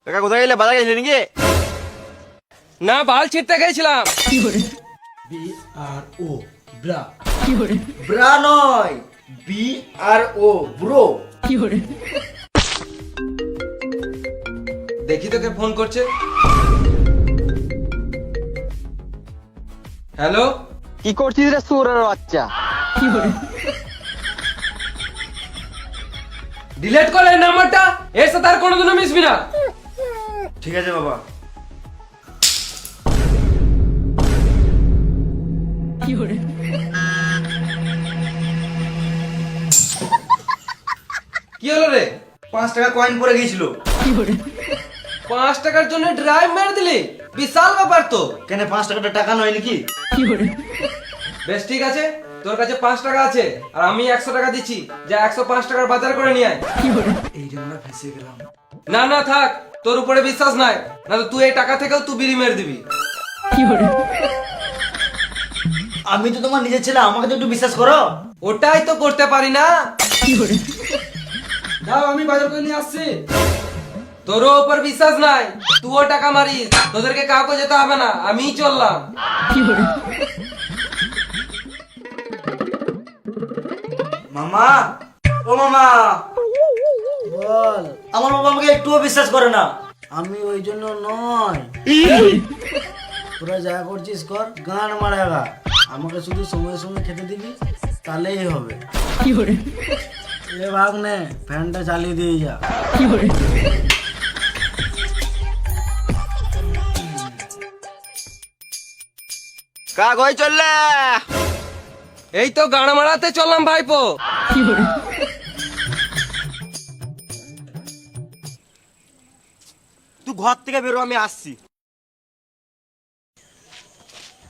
কাকা কোথায় গেলে? বাজারে গেছিলে নাকি? না, বাল ছিঁড়তে গেছিলাম। BRO bra. ব্রা নয়, BRO ব্রো। দেখি তোকে ফোন করছে। হ্যালো, কি করছিস রে সুরের বাচ্চা? ডিলিট করে এই নাম্বারটা, এর সাথে আর কোনোদিনও মিশবি না। ঠিক আছে বাবা। কি হলো রে? 5 টাকা কয়েন পড়ে গিয়েছিল। 5 টাকার জন্য ড্রাইভ মেরে দিলি? বিশাল ব্যাপার তো। কেন 5 টাকাটা টাকা নয় নাকি? বেশ ঠিক আছে, তোর কাছে 5 টাকা আছে আর আমি 100 টাকা দিচ্ছি, যা 105 টাকার বাজার করে নিয়ে আয়। এই যে আমরা ফেসে গেলাম। না না থাক, তোর উপরে বিশ্বাস নাই, না তো তুই এই টাকা থেকেও তুই বিড়ি মেরে দিবি। আমি তো তোমার নিজের ছেলে, আমাকে তো একটু বিশ্বাস করো। ওটাই তো করতে পারি না। দাও, আমি বাজার করে নিয়ে আসছি। তোরও উপর বিশ্বাস নাই, তুইও টাকা মারিস, তোদেরকে কাউকে যেতে হবে না, আমিই চললাম। মামা, ও মামা, বল। আমার বাবা আমাকে একটুও বিশ্বাস করে না। আমি ওই জন্য নয়, তোরা যা করছিস কর, গান মারাগা। আমাকে শুধু সময় সময় খেতে দিবি, তাহলেই হবে। এ ভাগ নে, ফ্যানটা চালিয়ে দিয়ে যা। কাগজ চললে। এই তো গান মারাতে চললাম ভাইপো। তুই ঘর থেকে বেরো, আমি আসছি।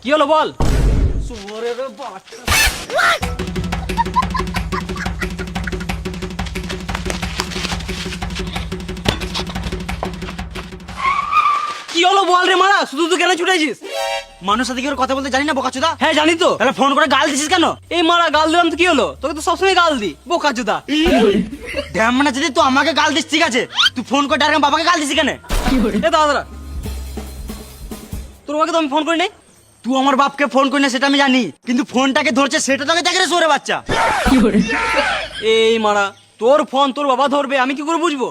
কি হলো বল? শুয়োরের বাচ্চা। কি হলো বল রে মারা, শুধু তুই কেন ছুটাইছিস? মানুষ সাথে কি করে কথা বলতে জানি না বোকাচোদা? হ্যাঁ জানি তো। তাহলে ফোন করে গাল দিছিস কেন? এই মারা গাল দিলাম তো কি হলো? তোকে তো সবসময় গাল দি, বোকা চোদা। ড্যামনা যদি তুই আমাকে গাল দিস ঠিক আছে, তুই ফোন করে ডাইরেক্ট বাবাকে গাল দিছিস কেন? এ দাদা, তোর বাবাকে তো আমি ফোন করি নাই। তুই আমার বাপকে ফোন করি না সেটা আমি জানি, কিন্তু ফোনটাকে ধরছে সেটা তোকে দেখে রে শুয়োরের বাচ্চা। এই মারা, তোর ফোন তোর বাবা ধরবে, আমি কি করে বুঝবো?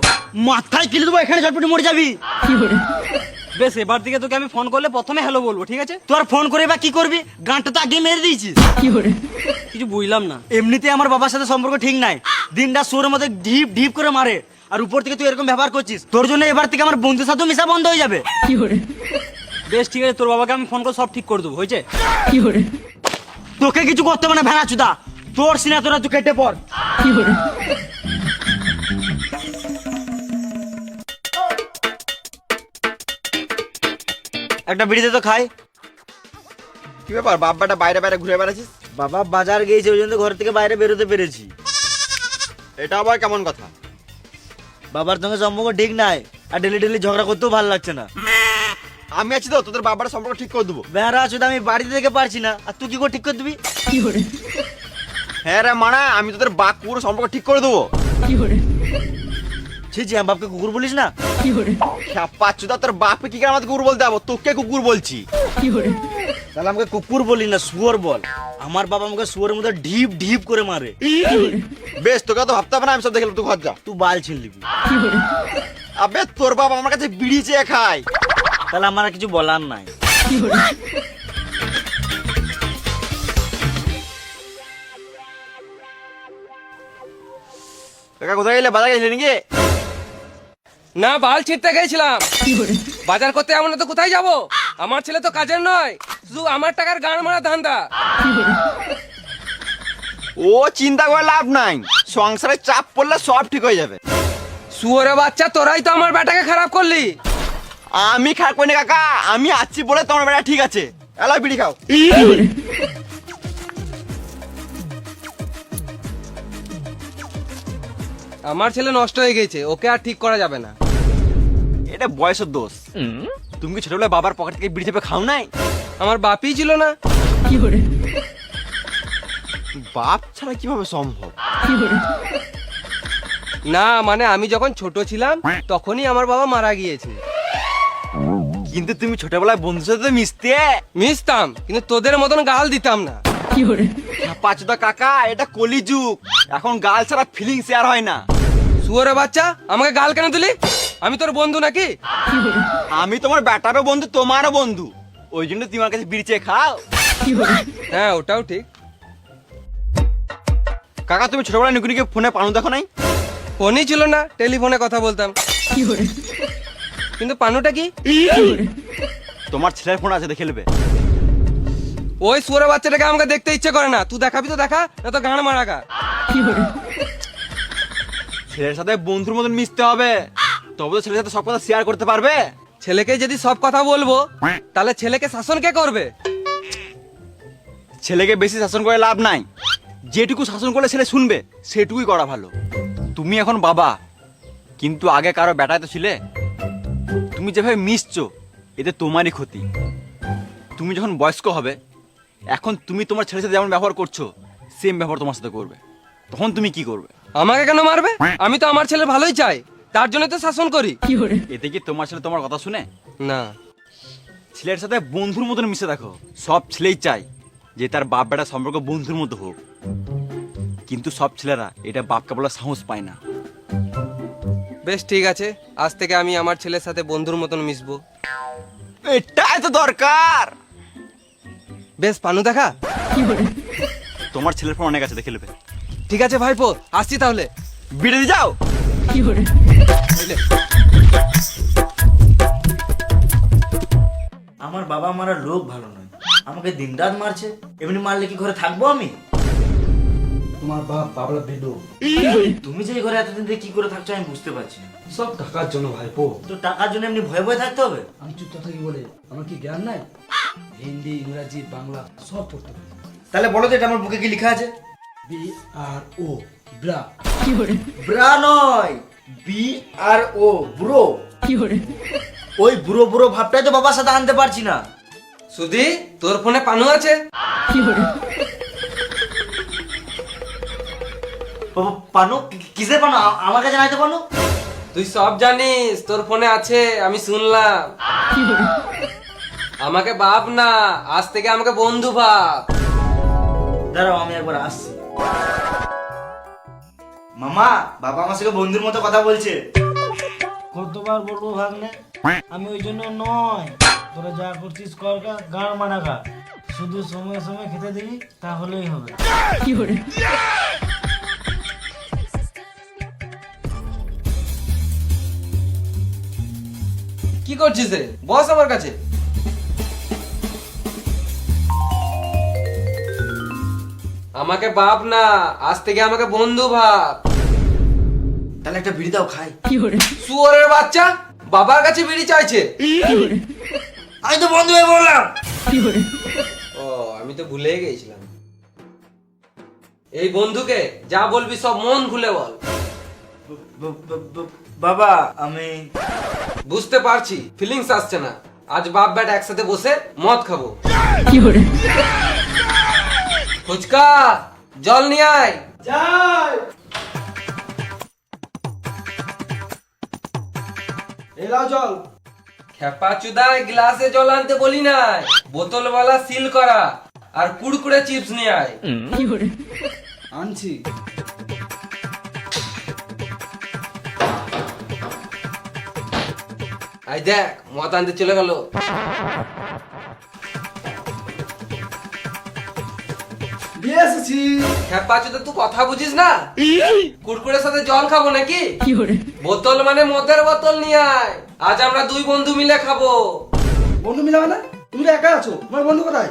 মাথায় কিলে দেবো, এখানে ঝটপটি মরে যাবি। বেশ, এবার থেকে তোকে আমি ফোন করলে প্রথমে হ্যালো বলবো, ঠিক আছে? তুই আর ফোন করে বা কি করবি? গানটা তো আগে মেরে দিয়েছিস। কিছু বুঝলাম না। এমনিতে আমার বাবার সাথে সম্পর্ক ঠিক নাই, দিনটা শুয়োরের মধ্যে ঢিপ ঢিপ করে মারে, আর উপর থেকে তুই এরকম ব্যবহার করছিস। তোর জন্য এবার থেকে আমার বন্ধুর সাথেও মিশা বন্ধ হয়ে যাবে। বেশ ঠিক আছে, তোর বাবাকে আমি ফোন করে সব ঠিক করে দেবো, হয়েছে? তোকে কিছু করতে হবে না ভেড়া চুদা, তোর সিনা তোরা তুই কেটে পড়। একটা বিড়িতে তো খাই। কি ব্যাপার বাপ্পাটা বাইরে বাইরে ঘুরে বেড়াচ্ছিস? বাবা বাজার গিয়েছে, ওই জন্য ঘর থেকে বাইরে বেরোতে পেরেছি। এটা আবার কেমন কথা? বাবার সঙ্গে সম্পর্ক ঠিক নাই, আর ডেলি ডেলি ঝগড়া করতেও ভালো লাগছে না। আমি আছি তো, তোদের বাবার সম্পর্ক ঠিক করে দেবো। বেহারা চুদা, আমি বাড়িতে থেকে পারছি না, আর তুই কি করে ঠিক করে দিবি? হ্যাঁ রে মানা, আমি তোদের বাপ পুরো সম্পর্ক ঠিক করে দেবো। ছি ছি, আমার বাপকে কুকুর বলিস না। পাচ্ছুদা, তোর বাপকে কি করে আমাকে কুকুর বলতে যাবো? তোকে কুকুর বলছি। তাহলে আমাকে কুকুর বলি না, শুয়োর বল। আমার বাবা আমাকে শুয়োরের মধ্যে ঢিপ ঢিপ করে মারে। বেশ, তোকে তো ভাবতে হবে না, আমি সব দেখলাম, তুই ঘর যা। তুই বাল ছিনলিবি। আবে তোর বাবা আমার কাছে বিড়ি চেয়ে খায়। তাহলে আমার আর কিছু বলার নাই। কাকা কোথায় গেলে? বাজারে গেছিলে নাকি? না, বাল ছিঁড়তে গেছিলাম। বাজার করতে এমন তো কোথায় যাব? আমার ছেলে তো কাজের নয়, শুধু আমার টাকার গান মারা ধান্দা। ও চিন্তা করে লাভ নাই, সংসারে চাপ পড়লে সব ঠিক হয়ে যাবে। শুয়োরে বাচ্চা, তোরাই তো আমার বেটাকে খারাপ করলি। আমি খারাপ করিনি কাকা, আমি আছি বলে তোমার বেটা ঠিক আছে। এলা বিড়ি খাও। আমার ছেলে নষ্ট হয়ে গেছে, ওকে আর ঠিক করা যাবে না। এটা বয়সের দোষ। তুমি কি ছোটবেলায় বাবার পকেট থেকে বিড়ি চেপে খাও নাই? আমার বাপই ছিল না। বাপ ছাড়া কিভাবে সম্ভব? না মানে আমি যখন ছোট ছিলাম তখনই আমার বাবা মারা গিয়েছে। কিন্তু তুমি ছোটবেলায় বন্ধুর সাথে তো মিশতে। মিশতাম, কিন্তু তোদের মতন গাল দিতাম না। পাঁচদা কাকা, এটা কলিযুগ, এখন গাল ছাড়া ফিলিং শেয়ার হয় না। শুয়োরে বাচ্চা, আমাকে গাল কেন দিলি? আমি তোর বন্ধু নাকি? আমি তোমার ব্যাটারও বন্ধু, তোমারও বন্ধু, ওই জন্য তুমি আমার কাছে বিড়ি চেয়ে খাও। হ্যাঁ, ওটাও ঠিক। কাকা, তুমি ছোটবেলায় নিকুনিকে ফোনে পানু দেখো নাই? ফোনই ছিল না, টেলিফোনে কথা বলতাম। কিন্তু পানুটা কি? তোমার ছেলের ফোন আছে, দেখে নেবে। ওই শুয়োরে বাচ্চাটাকে আমাকে দেখতে ইচ্ছে করে না। তুই দেখাবি তো দেখা, না তো গান মারাগা। ছেলের সাথে বন্ধুর মতন মিশতে হবে, তবে তো ছেলের সাথে সব কথা শেয়ার করতে পারবে। ছেলেকে যদি সব কথা বলবো, তাহলে ছেলেকে শাসন কে করবে? ছেলেকে বেশি শাসন করে লাভ নাই, যেটুকু শাসন করলে ছেলে শুনবে সেটুকুই করা ভালো। তুমি এখন বাবা, কিন্তু আগে কারো বেটায় তো ছিলে। তুমি যেভাবে মিশছো, এতে তোমারই ক্ষতি। তুমি যখন বয়স্ক হবে, এখন তুমি তোমার ছেলের সাথে যেমন ব্যবহার করছো, সেম ব্যবহার তোমার সাথে করবে। তখন তুমি কি করবে? আমাকে কেন মারবে? আমি তো আমার ছেলের ভালোই চাই, তার জন্য তো শাসন করি। এতে কি তোমার ছেলে তোমার কথা শুনে? না। ছেলের সাথে বন্ধুর মতন মিশে দেখো। সব ছেলেই চায় যে তার বাপ বেটা সম্পর্ক বন্ধুর মতো হোক, কিন্তু সব ছেলেরা এটা বাপকে বলার সাহস পায় না। বেশ, ঠিক আছে, আজ থেকে আমি আমার ছেলের সাথে বন্ধুর মতন মিশবো। এটাই তো দরকার। বেশ, পানু দেখা। তোমার ছেলের ফোন অনেক আছে, দেখে নেবে। ঠিক আছে ভাইপো, আসছি তাহলে। বিড়ে দিয়ে যাও। আমার বাবা মারা লোক ভালো নয়, আমাকে দিনরাত মারছে। এমনি মারলে কি ঘরে থাকবো আমি? তোমার বাপ বাবলা বেডো। তুমি যে এই ঘরে এতদিন ধরে কি করে থাকছো আমি বুঝতে পারছি না। সব টাকার জন্য ভাইপো। তো টাকার জন্য এমনি ভয়ে ভয়ে থাকতে হবে? আমি চুপ থাকি বলে আমার কি জ্ঞান নাই? হিন্দি, ইংরাজি, বাংলা সব পড়তে পারি। তাহলে বলো তো এটা আমার বুকে কি লেখা আছে? BRO, bra. ব্রা নয়, BRO, ব্রো। ওই বুড়ো বুড়ো ভাবটাই তো বাবার সাথে আনতে পারছি না। সুধি, তোর ফোনে পানু আছে? পানু? কিসের পানু? আমার কাছে নাই তো পানু। তুই সব জানিস, তোর ফোনে আছে, আমি শুনলাম। আমাকে বাপ না, আজ থেকে আমাকে বন্ধু ভাব। দাঁড়াও, আমি একবার আসছি। মামা, বাবা আমার সঙ্গে বন্ধুর মতো কথা বলছে। কতবার বলবো ভাগ্নে, আমি ওই জন্য নয়। তোরা যা করছিস কর, গান মানা খা, শুধু সময় সময় খেতে দিবি, তাহলেই হবে। কি করছিস রে? বস আমার কাছে। আমাকে বাপ না, আজ থেকে আমাকে বন্ধু ভাব। তাহলে একটা বিড়ি দাও, খাই। শুয়োরের বাচ্চা, বাবার কাছে বিড়ি চাইছে। আমি তো বন্ধু হয়ে বললাম। ও, আমি তো ভুলেই গেছিলাম। এই বন্ধুকে যা বলবি সব মন খুলে বল। বাবা, আমি বুঝতে পারছি, ফিলিংস আসছে না। আজ বাপ বেটা একসাথে বসে মদ খাবো। ফুচকা, জল নিয়ে আয়। যাই। এলাও জল। খেপা চুদায় গ্লাসে জল আনতে বলি নাই, বোতলওয়ালা সিল করা আর কুড়কুড়ে চিপস নিয়ে আয়। আনছি। আই দেখ, মদ আনতে চলে গেল। দিয়ে এসেছি। খেপা চুদা, তুই কথা বুঝিস না? কুড়কুড়ের সাথে জল খাবো নাকি? বোতল মানে মদের বোতল নিয়ে আয়। আজ আমরা দুই বন্ধু মিলে খাবো। বন্ধু মিলাবে না? তুমি তো একা আছো, তোমার বন্ধু কোথায়?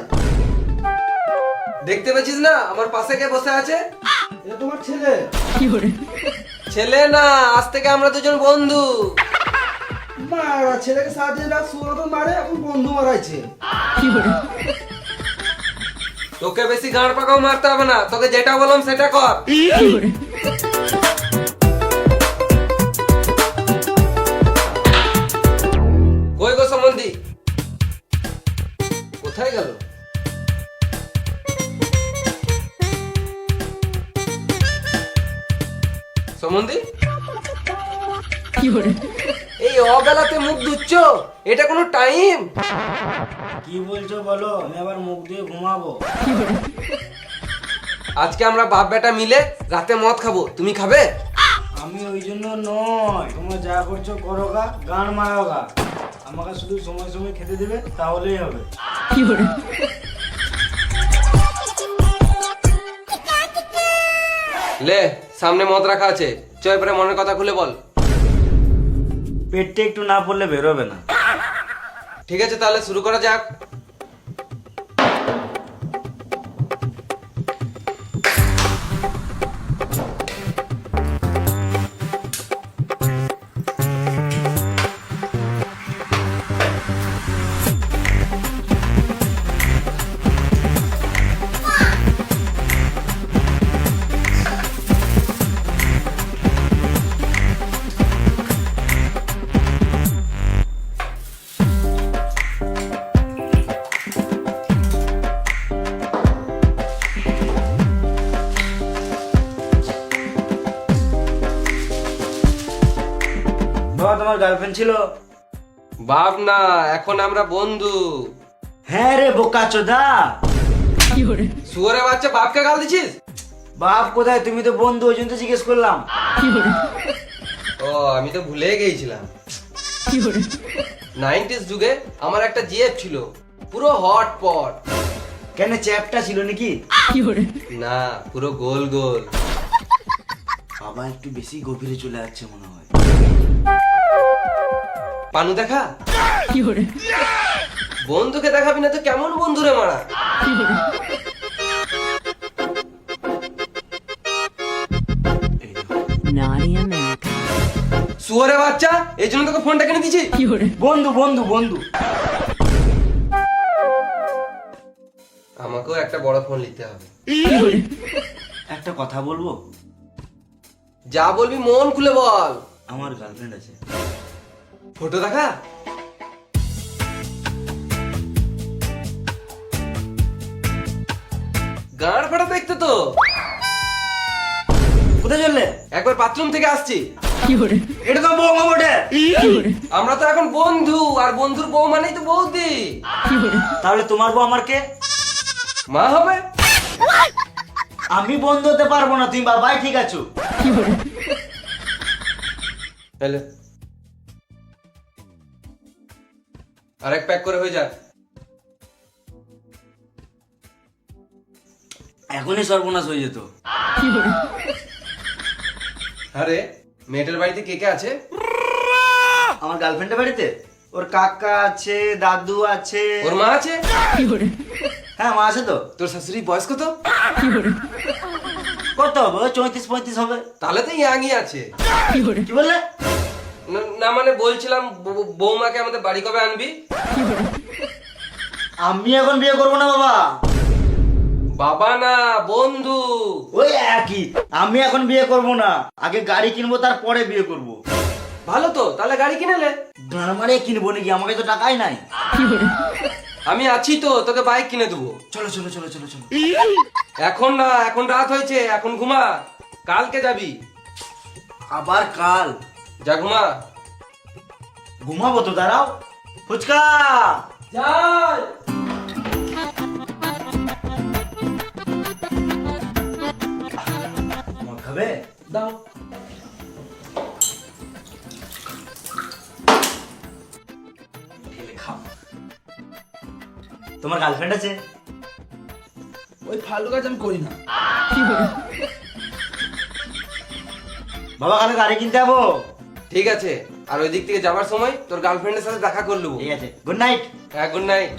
দেখতে পেয়েছিস না আমার পাশে কে বসে আছে? এটা তোমার ছেলে। ছেলে না, আজ থেকে আমরা দুজন বন্ধু। মারা, ছেলেকে সাথে সুরত মারে, এখন বন্ধু মারাইছে। তোকে বেশি গাঁড় পাকাও মারতে হবে না, তোকে যেটা বললাম সেটা কর। কই গো সম্বন্ধী, কোথায় গেল? সম্বন্ধী, এই অবেলাতে মুখ ধুচ্ছ, এটা কোনো টাইম? কি বলছো বলো, আমি আবার মুখ দিয়ে ঘুমাবো। আজকে আমরা বাপ বেটা মিলে রাতে মদ খাবো, তুমি খাবে? আমি ওই জন্য নয়, তোমরা যা করছো করো গা, গান মারাও গা। আমাকে শুধু সময় সময় খেতে দেবে তাহলেই হবে। লে সামনে মদ রাখা আছে, চল এবারে মনের কথা খুলে বল। পেটে একটু না পড়লে বেরোবে না। ঠিক আছে তাহলে শুরু করা যাক। বাবা তোমার গার্লফ্রেন্ড ছিল? বাপ না, এখন আমরা বন্ধু। হ্যাঁ রে বোকা চোদা। শুয়োরের বাচ্চা, বাপকে গাল দিছিস? বাপ কোথায়? তুমি তো বন্ধু, ওই জন্য তো জিজ্ঞেস করলাম। ও আমি তো ভুলে গেছিলাম। 90s যুগে আমার একটা জিএফ ছিল, পুরো হট পট। কেন, চ্যাপটা ছিল নাকি? না, পুরো গোল গোল। বাবা একটু বেশি গভীরে চলে যাচ্ছে মনে হয়। পানু দেখা? বন্ধুকে দেখাবি না তো কেমন বন্ধু রে মারা? Naughty America. শুয়োরের বাচ্চা, এই জন্য তোকে ফোনটা কিনে দিছি। বন্ধু বন্ধু বন্ধু। আমাকেও একটা বড় ফোন নিতে হবে। একটা কথা বলবো? যা বলবি মন খুলে বল। আমার গার্লফ্রেন্ড আছে। ফটো দেখা? গাঁড় ফাটা দেখতে তো। কোথায় চললে? একবার বাথরুম থেকে আসছি। এটা তো বৌমা বটে। আমরা তো এখন বন্ধু, আর বন্ধুর বউ মানেই তো বৌদি। তাহলে তোমার বউ আমার কে? মা হবে। আমি বন্ধু হতে পারবো না, তুমি বাবাই ঠিক আছো। হ্যালো, আরেক প্যাক করে হয়ে যাক। এখনই সর্বনাশ হয়ে যেত। আরে মেয়েটার বাড়িতে কে কে আছে? আমার গার্লফ্রেন্ডের বাড়িতে ওর কাকা আছে, দাদু আছে। ওর মা আছে? হ্যাঁ মা আছে তো। তোর শাশুড়ি বয়স কত? কত হবে? ওই 34-35 হবে। তাহলে তো ইয়াংই আছে। কি বললে? না মানে বলছিলাম বৌমাকে আমাদের বাড়ি কবে আনবি? আমি এখন বিয়ে করবো না বাবা। বাবা না, বন্ধু। ওই একই। আমি এখন বিয়ে করবো না, আগে গাড়ি কিনবো তারপরে বিয়ে করবো। ভালো তো, তাহলে গাড়ি কিনেলে। মানে কিনবো নাকি? আমাকে তো টাকাই নাই। আমি আছি তো, তোকে বাইক কিনে দেবো। চলো চলো চলো চলো চলো। এখন না, এখন রাত হয়েছে, এখন ঘুমা। কালকে যাবি। আবার কাল? যা ঘুমা। ঘুমাবো তো, দাঁড়াও। ফুচকা যাই। মদ খাবে? দাও। ঢেলে খাও। তোমার গার্লফ্রেন্ড আছে? ওই ফালতু কাজ আমি করি না। বাবা কালে গাড়ি কিনতে যাবো। ঠিক আছে, আর ওই দিক থেকে যাবার সময় তোর গার্লফ্রেন্ডের সাথে দেখা করে নেবো। ঠিক আছে, গুড নাইট। হ্যাঁ, গুড নাইট।